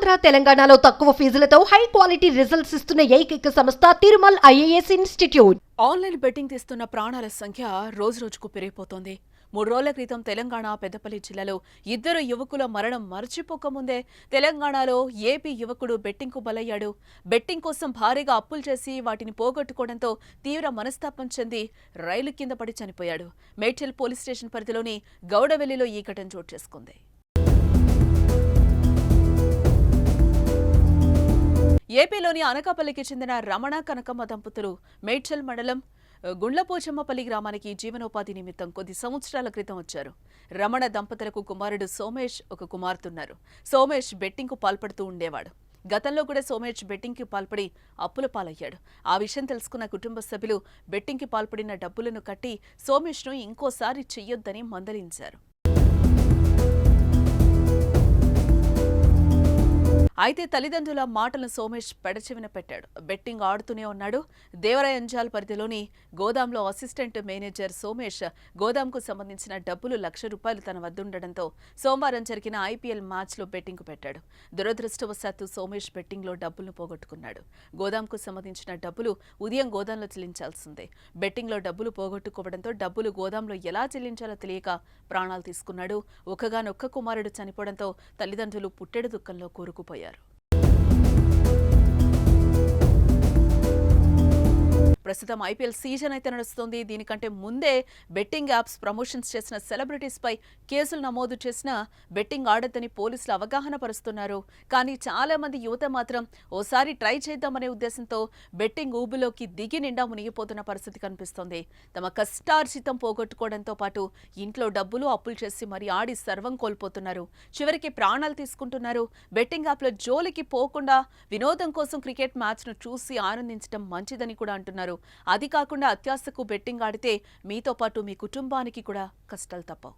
ఆంధ్ర తెలంగాణలో తక్కువ ఫీజులతో high quality results ఇస్తున్న ఏకైక సంస్థ Tirumal IAS institute. Online betting తీస్తున్న ప్రాణాల సంఖ్య రోజురోజుకు పెరిగిపోతోంది. 3 రోజుల క్రితం తెలంగాణ పెద్దపల్లి జిల్లాలో 2 యువకుల మరణం మర్చిపోకముందే తెలంగాణలో ఏపీ యువకుడు బెట్టింగ్కు బలయ్యాడు. బెట్టింగ్ కోసం భారీగా అప్పులు చేసి వాటిని పోగొట్టుకోవడంతో తీవ్ర మనస్తాపం చెంది రైలు కింద పడి చనిపోయాడు. మేడ్చల్ పోలీస్ స్టేషన్ పరిధిలోని గౌడవెల్లిలో ఈ ఘటన చోటు చేసుకుంది. ఏపీలోని అనకాపల్లికి చెందిన రమణ కనకమ్మ దంపతులు మేడ్చల్ మండలం గుండ్లపోచమ్మపల్లి గ్రామానికి జీవనోపాధి నిమిత్తం కొద్ది సంవత్సరాల క్రితం వచ్చారు. రమణ దంపతులకు కుమారుడు సోమేష్, ఒక కుమార్తెన్నారు. సోమేష్ బెట్టింగ్కు పాల్పడుతూ ఉండేవాడు. గతంలో కూడా సోమేష్ బెట్టింగ్కి పాల్పడి అప్పుల పాలయ్యాడు. ఆ విషయం తెలుసుకున్న కుటుంబ సభ్యులు బెట్టింగ్కి పాల్పడిన డబ్బులను కట్టి సోమేష్ను ఇంకోసారి చెయ్యొద్దని మందలించారు. అయితే తల్లిదండ్రుల మాటలను సోమేష్ పెడచెవిన పెట్టాడు. బెట్టింగ్ ఆడుతూనే ఉన్నాడు. దేవరాయంజాల్ పరిధిలోని గోదాంలో అసిస్టెంట్ మేనేజర్ సోమేష్ గోదాంకు సంబంధించిన డబ్బులు ₹1,00,000 తన వద్దుండడంతో సోమవారం జరిగిన ఐపీఎల్ మ్యాచ్లో బెట్టింగ్కు పెట్టాడు. దురదృష్టవశాత్తు సోమేష్ బెట్టింగ్లో డబ్బులను పోగొట్టుకున్నాడు. గోదాంకు సంబంధించిన డబ్బులు ఉదయం గోదాంలో చెల్లించాల్సిందే. బెట్టింగ్లో డబ్బులు పోగొట్టుకోవడంతో డబ్బులు గోదాంలో ఎలా చెల్లించాలో తెలియక ప్రాణాలు తీసుకున్నాడు. ఒక్కగానొక్క కుమారుడు చనిపోవడంతో తల్లిదండ్రులు పుట్టెడు దుఃఖంలో కూరుకుపోయారు. ప్రస్తుతం ఐపీఎల్ సీజన్ అయితే నడుస్తోంది. దీనికంటే ముందే బెట్టింగ్ యాప్స్ ప్రమోషన్స్ చేసిన సెలబ్రిటీస్ పై కేసులు నమోదు చేసిన బెట్టింగ్ ఆడొద్దని పోలీసులు అవగాహన పరుస్తున్నారు. కానీ చాలా మంది యువత మాత్రం ఓసారి ట్రై చేద్దామనే ఉద్దేశంతో బెట్టింగ్ ఊబిలోకి దిగి నిండా మునిగిపోతున్న పరిస్థితి కనిపిస్తోంది. తమ కష్టార్జితం పోగొట్టుకోవడంతో పాటు ఇంట్లో డబ్బులు అప్పులు చేసి మరీ ఆడి సర్వం కోల్పోతున్నారు. చివరికి ప్రాణాలు తీసుకుంటున్నారు. బెట్టింగ్ యాప్ల జోలికి పోకుండా వినోదం కోసం క్రికెట్ మ్యాచ్ను చూసి ఆనందించడం మంచిదని కూడా అంటున్నారు. అది కాకుండా అత్యాశకు బెట్టింగ్ ఆడితే మీతో పాటు మీ కుటుంబానికి కూడా కష్టాలు తప్పవు.